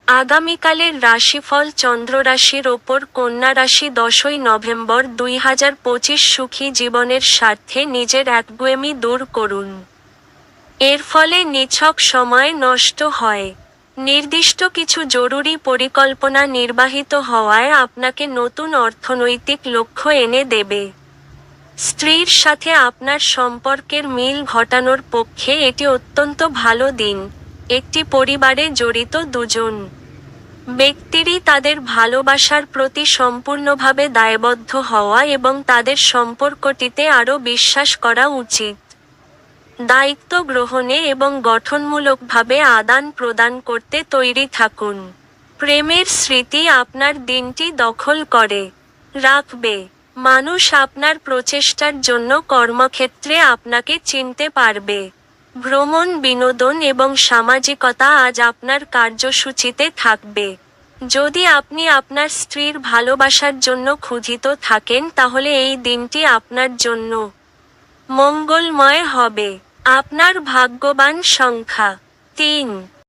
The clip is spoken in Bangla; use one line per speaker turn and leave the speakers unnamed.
আগামীকালের রাশিফল চন্দ্র রাশির ওপর কন্যা রাশি 10ই নভেম্বর 2025 সুখী জীবনের স্বার্থে নিজের একগুঁয়েমি দূর করুন। এর ফলে নিছক সময় নষ্ট হয়। নির্দিষ্ট কিছু জরুরি পরিকল্পনা নির্বাহিত হওয়ায় আপনাকে নতুন অর্থনৈতিক লক্ষ্য এনে দেবে। স্ত্রীর সাথে আপনার সম্পর্কের মিল ঘটানোর পক্ষে এটি অত্যন্ত ভালো দিন। একটি পরিবারে জড়িত দুজন ব্যক্তিরই তাদের ভালোবাসার প্রতি সম্পূর্ণভাবে দায়বদ্ধ হওয়া এবং তাদের সম্পর্কটিতে আরও বিশ্বাস করা উচিত। দায়িত্ব গ্রহণে এবং গঠনমূলকভাবে আদান প্রদান করতে তৈরি থাকুন। প্রেমের স্মৃতি আপনার দিনটি দখল করে রাখবে। মানুষ আপনার প্রচেষ্টার জন্য কর্মক্ষেত্রে আপনাকে চিনতে পারবে। ভ্রমণ, বিনোদন এবং সামাজিকতা আজ আপনার কার্যসূচিতে থাকবে। যদি আপনি আপনার স্ত্রীর ভালোবাসার জন্য ক্ষুধিত থাকেন তাহলে এই দিনটি আপনার জন্য মঙ্গলময় হবে। আপনার ভাগ্যবান সংখ্যা 3।